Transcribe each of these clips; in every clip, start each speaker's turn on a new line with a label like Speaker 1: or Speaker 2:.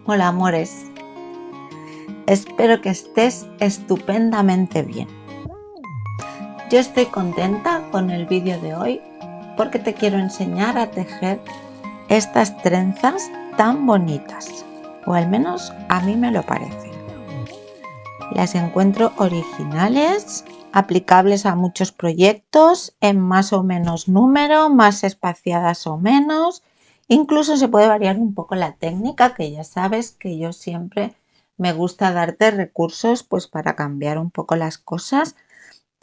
Speaker 1: Hola amores, espero que estés estupendamente bien. Yo estoy contenta con el vídeo de hoy porque te quiero enseñar a tejer estas trenzas tan bonitas, o al menos a mí me lo parece. Las encuentro originales, aplicables a muchos proyectos, en más o menos número, más espaciadas o menos. Incluso se puede variar un poco la técnica, que ya sabes que yo siempre me gusta darte recursos pues para cambiar un poco las cosas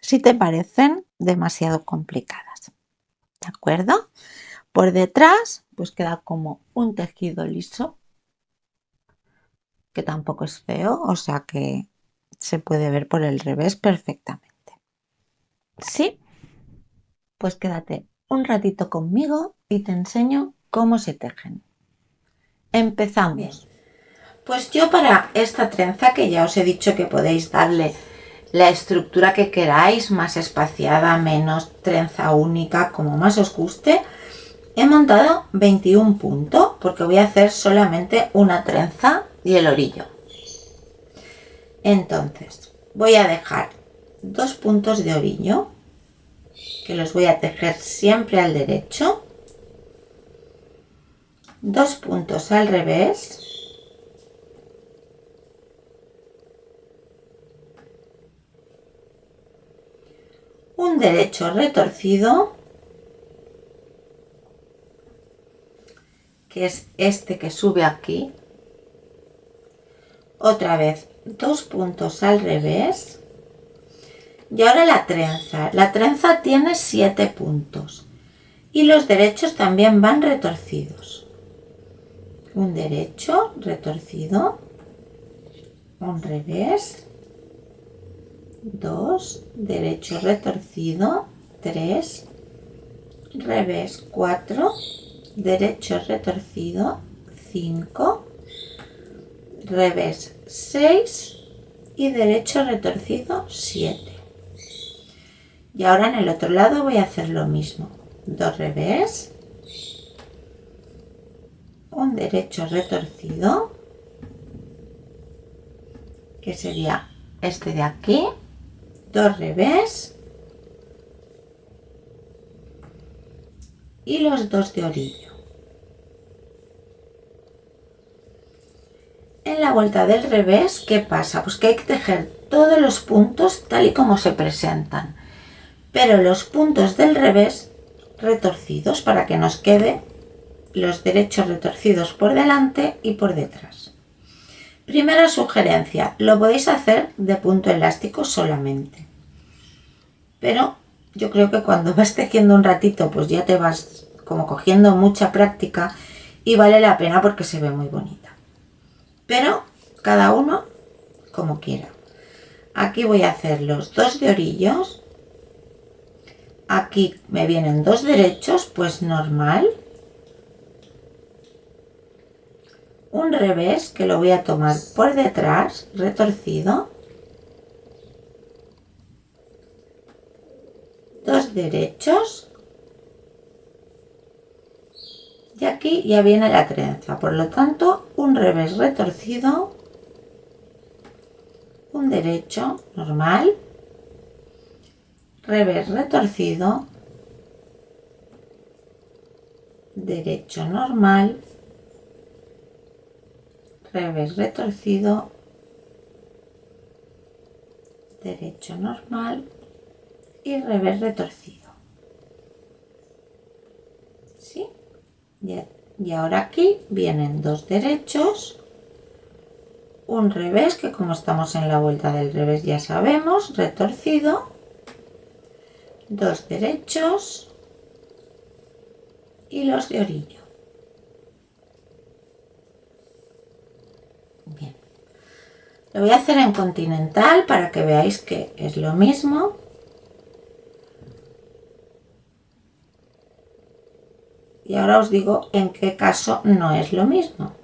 Speaker 1: si te parecen demasiado complicadas. ¿De acuerdo? Por detrás pues queda como un tejido liso, que tampoco es feo, o sea que se puede ver por el revés perfectamente. ¿Sí? Pues quédate un ratito conmigo y te enseño cómo se tejen. Empezamos. Bien. Pues yo para esta trenza, que ya os he dicho que podéis darle la estructura que queráis, más espaciada, menos, trenza única, como más os guste, he montado 21 puntos porque voy a hacer solamente una trenza y el orillo. Entonces voy a dejar 2 puntos de orillo, que los voy a tejer siempre al derecho, 2 puntos al revés, un derecho retorcido, que es este que sube aquí, otra vez 2 puntos al revés, y ahora la trenza tiene 7 puntos y los derechos también van retorcidos, un derecho retorcido, un revés, 2, derecho retorcido, 3, revés 4, derecho retorcido 5, revés 6 y derecho retorcido 7. Y ahora en el otro lado voy a hacer lo mismo, 2 revés, un derecho retorcido, que sería este de aquí, 2 revés y los 2 de orillo. En la vuelta del revés, ¿qué pasa? Pues que hay que tejer todos los puntos tal y como se presentan, pero los puntos del revés retorcidos, para que nos quede los derechos retorcidos por delante y por detrás. Primera sugerencia, lo podéis hacer de punto elástico solamente, pero yo creo que cuando vas tejiendo un ratito pues ya te vas como cogiendo mucha práctica y vale la pena porque se ve muy bonita, pero cada uno como quiera. Aquí voy a hacer los 2 de orillos, aquí me vienen 2 derechos, pues normal, un revés que lo voy a tomar por detrás, retorcido, 2 derechos y aquí ya viene la trenza, por lo tanto un revés retorcido, un derecho normal, revés retorcido, derecho normal, revés retorcido, derecho normal y revés retorcido. ¿Sí? Y ahora aquí vienen 2 derechos, un revés, que como estamos en la vuelta del revés ya sabemos, retorcido, 2 derechos y los de orillo. Bien. Lo voy a hacer en continental para que veáis que es lo mismo. Y ahora os digo en qué caso no es lo mismo.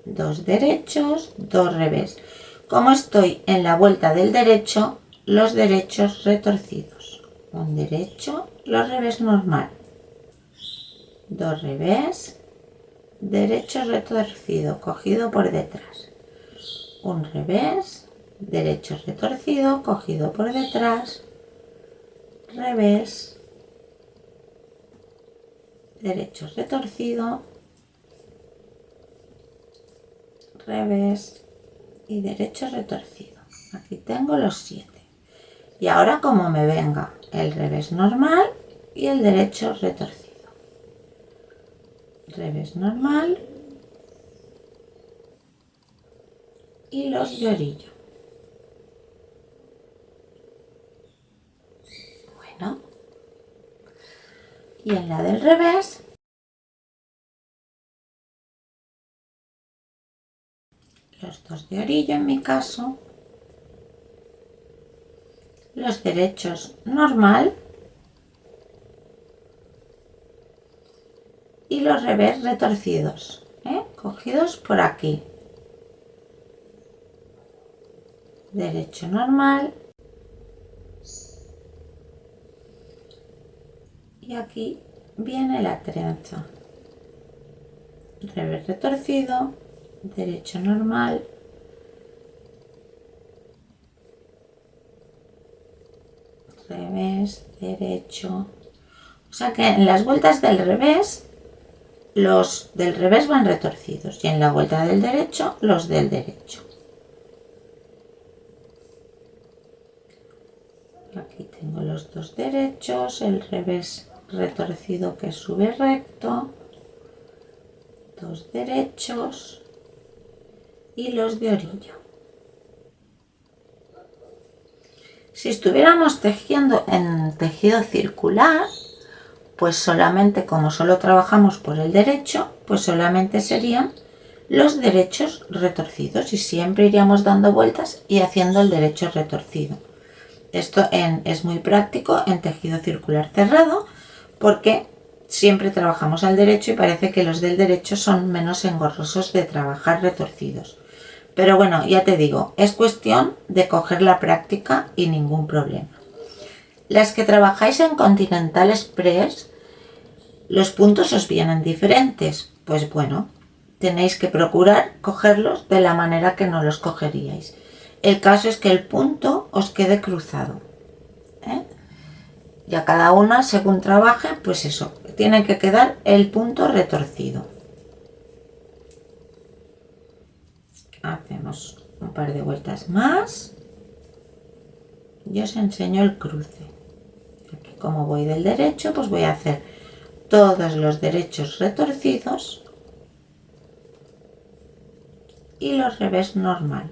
Speaker 1: 2 derechos, 2 revés. Como estoy en la vuelta del derecho, los derechos retorcidos. Un derecho, los revés normal. 2 revés, derecho retorcido, cogido por detrás. Un revés, derecho retorcido, cogido por detrás. Revés, derecho retorcido, revés y derecho retorcido. Aquí tengo los 7. Y ahora como me venga el revés normal y el derecho retorcido. Revés normal y los de orillo. Bueno, y en la del revés los 2 de orillo en mi caso, los derechos normal y los revés retorcidos, cogidos por aquí. Derecho normal y aquí viene la trenza. Revés retorcido, derecho normal, revés, derecho. O sea que en las vueltas del revés, los del revés van retorcidos y en la vuelta del derecho, los del derecho. Aquí tengo los 2 derechos, el revés retorcido que sube recto, 2 derechos y los de orillo. Si estuviéramos tejiendo en tejido circular, pues solamente, como solo trabajamos por el derecho, pues solamente serían los derechos retorcidos y siempre iríamos dando vueltas y haciendo el derecho retorcido. Esto es muy práctico en tejido circular cerrado porque siempre trabajamos al derecho y parece que los del derecho son menos engorrosos de trabajar retorcidos. Pero bueno, ya te digo, es cuestión de coger la práctica y ningún problema. Las que trabajáis en Continental Express, los puntos os vienen diferentes. Pues bueno, tenéis que procurar cogerlos de la manera que no los cogeríais. El caso es que el punto os quede cruzado. Y a cada una, según trabaje, pues eso, tiene que quedar el punto retorcido. Hacemos un par de vueltas más y os enseño el cruce. Aquí, como voy del derecho, pues voy a hacer todos los derechos retorcidos y los revés normal.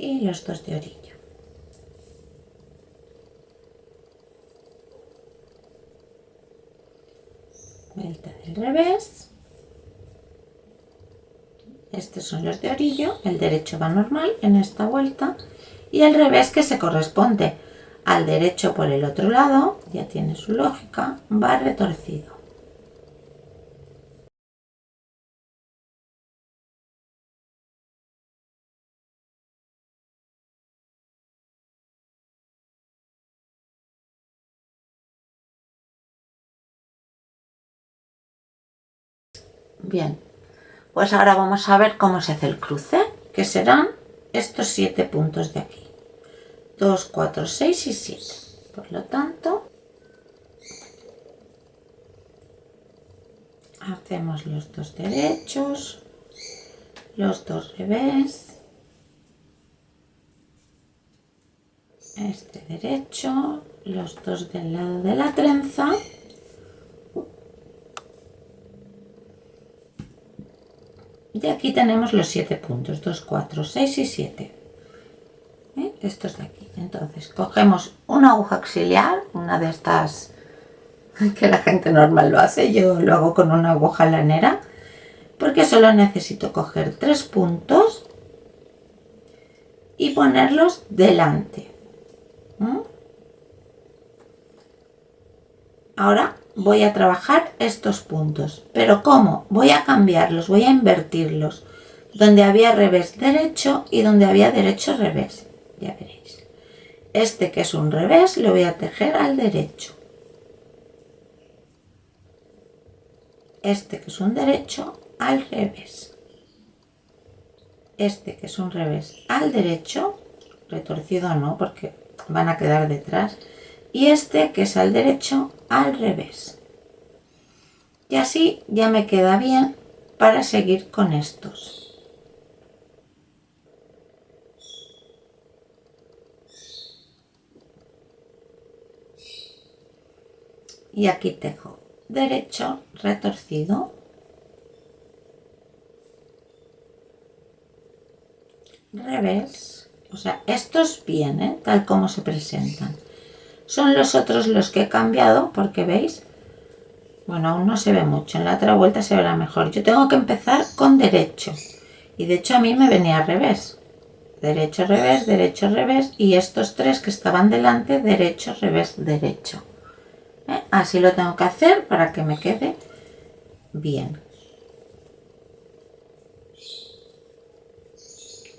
Speaker 1: Y los 2 de orillo. Vuelta del revés. Estos son los de orillo, el derecho va normal en esta vuelta y el revés, que se corresponde al derecho por el otro lado, ya tiene su lógica, va retorcido. Bien, pues ahora vamos a ver cómo se hace el cruce, que serán estos 7 puntos de aquí. 2, 4, 6 y 7. Por lo tanto, hacemos los 2 derechos, los 2 revés, este derecho, los 2 del lado de la trenza y aquí tenemos los 7 puntos, 2, 4, 6 y 7. Estos de aquí. Entonces cogemos una aguja auxiliar, una de estas que la gente normal lo hace, yo lo hago con una aguja lanera, porque solo necesito coger 3 puntos y ponerlos delante. Ahora voy a trabajar estos puntos, pero ¿cómo? Voy a cambiarlos, voy a invertirlos, donde había revés derecho y donde había derecho revés, ya veréis. Este que es un revés lo voy a tejer al derecho. Este que es un derecho al revés. Este que es un revés al derecho, retorcido no porque van a quedar detrás, y este que es al derecho al revés. Y así ya me queda bien para seguir con estos. Y aquí tejo derecho, retorcido, revés. O sea, estos vienen tal como se presentan. Son los otros los que he cambiado porque veis, bueno, aún no se ve mucho, en la otra vuelta se verá mejor. Yo tengo que empezar con derecho y de hecho a mí me venía al revés. Derecho, revés y estos 3 que estaban delante, derecho, revés, derecho. Así lo tengo que hacer para que me quede bien.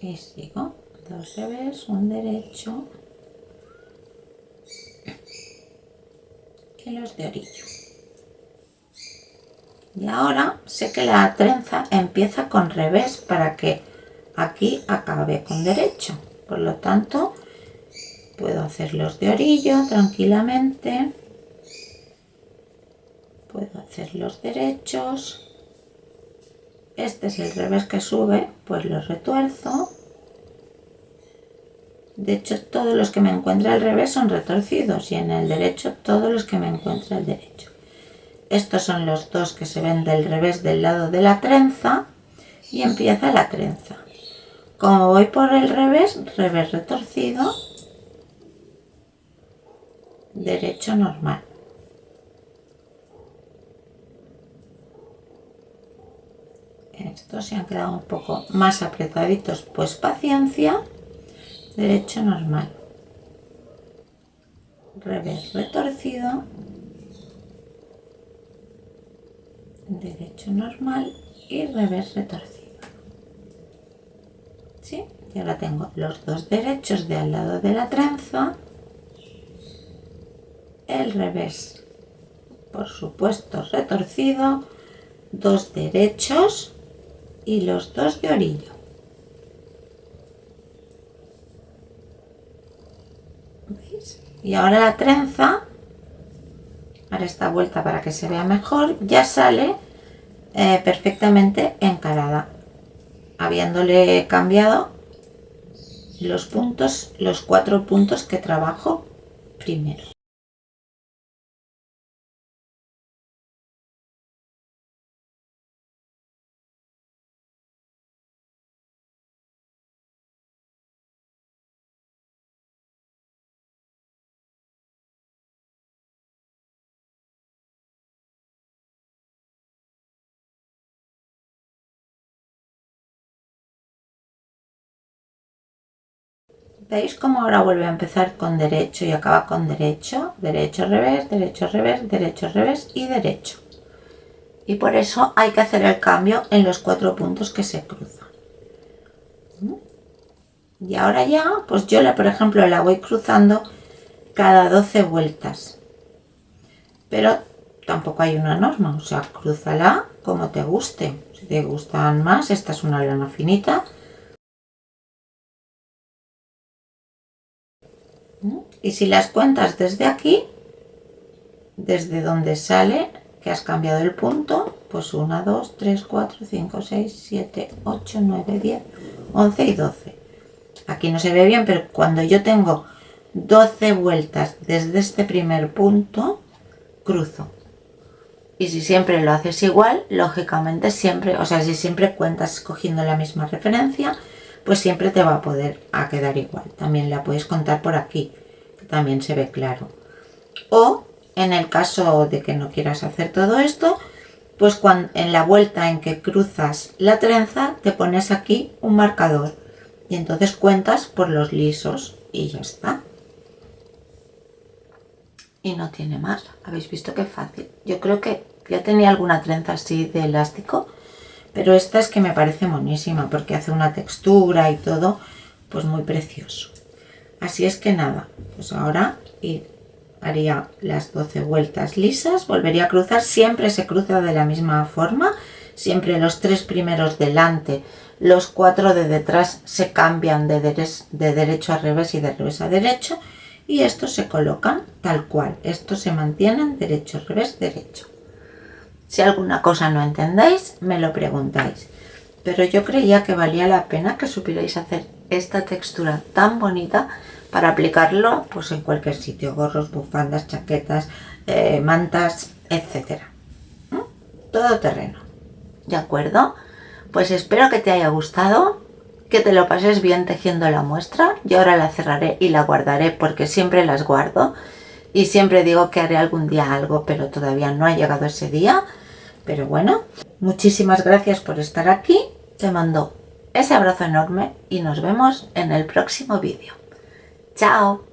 Speaker 1: Y sigo, 2 revés, un derecho y los de orillo. Y ahora sé que la trenza empieza con revés para que aquí acabe con derecho. Por lo tanto, puedo hacer los de orillo tranquilamente. Puedo hacer los derechos. Este es el revés que sube, pues lo retuerzo. De hecho, todos los que me encuentre al revés son retorcidos y en el derecho todos los que me encuentre al derecho. Estos son los dos que se ven del revés del lado de la trenza y empieza la trenza. Como voy por el revés, revés retorcido, derecho normal. Estos se han quedado un poco más apretaditos, pues paciencia, derecho normal. Revés retorcido, derecho normal y revés retorcido. ¿Sí? Y ahora tengo los dos derechos de al lado de la trenza, el revés, por supuesto, retorcido, 2 derechos y los 2 de orillo. ¿Veis? Y ahora la trenza, ahora esta vuelta para que se vea mejor, ya sale perfectamente encarada, habiéndole cambiado los puntos, los 4 puntos que trabajo primero. ¿Veis cómo ahora vuelve a empezar con derecho y acaba con derecho? Derecho, revés, derecho, revés, derecho, revés y derecho. Y por eso hay que hacer el cambio en los 4 puntos que se cruzan. Y ahora ya, pues yo, por ejemplo, la voy cruzando cada 12 vueltas. Pero tampoco hay una norma, o sea, crúzala como te guste. Si te gustan más, esta es una lana finita. Y si las cuentas desde aquí, desde donde sale que has cambiado el punto, pues 1, 2, 3, 4, 5, 6, 7, 8, 9, 10, 11 y 12. Aquí no se ve bien, pero cuando yo tengo 12 vueltas desde este primer punto, cruzo. Y si siempre lo haces igual, lógicamente siempre, o sea, si siempre cuentas cogiendo la misma referencia, pues siempre te va a poder quedar igual. También la puedes contar por aquí, que también se ve claro. O, en el caso de que no quieras hacer todo esto, pues en la vuelta en que cruzas la trenza te pones aquí un marcador y entonces cuentas por los lisos y ya está. Y no tiene más. ¿Habéis visto qué fácil? Yo creo que ya tenía alguna trenza así de elástico, pero esta es que me parece monísima porque hace una textura y todo pues muy precioso. Así es que nada, pues ahora haría las 12 vueltas lisas, volvería a cruzar, siempre se cruza de la misma forma, siempre los 3 primeros delante, los 4 de detrás se cambian de derecho a revés y de revés a derecho, y estos se colocan tal cual, estos se mantienen derecho, revés, derecho. Si alguna cosa no entendéis, me lo preguntáis, pero yo creía que valía la pena que supierais hacer esta textura tan bonita para aplicarlo pues en cualquier sitio, gorros, bufandas, chaquetas, mantas, etcétera. Todo terreno. ¿De acuerdo? Pues espero que te haya gustado, que te lo pases bien tejiendo la muestra. Yo ahora la cerraré y la guardaré porque siempre las guardo y siempre digo que haré algún día algo, pero todavía no ha llegado ese día. Pero bueno, muchísimas gracias por estar aquí. Te mando ese abrazo enorme y nos vemos en el próximo vídeo. ¡Chao!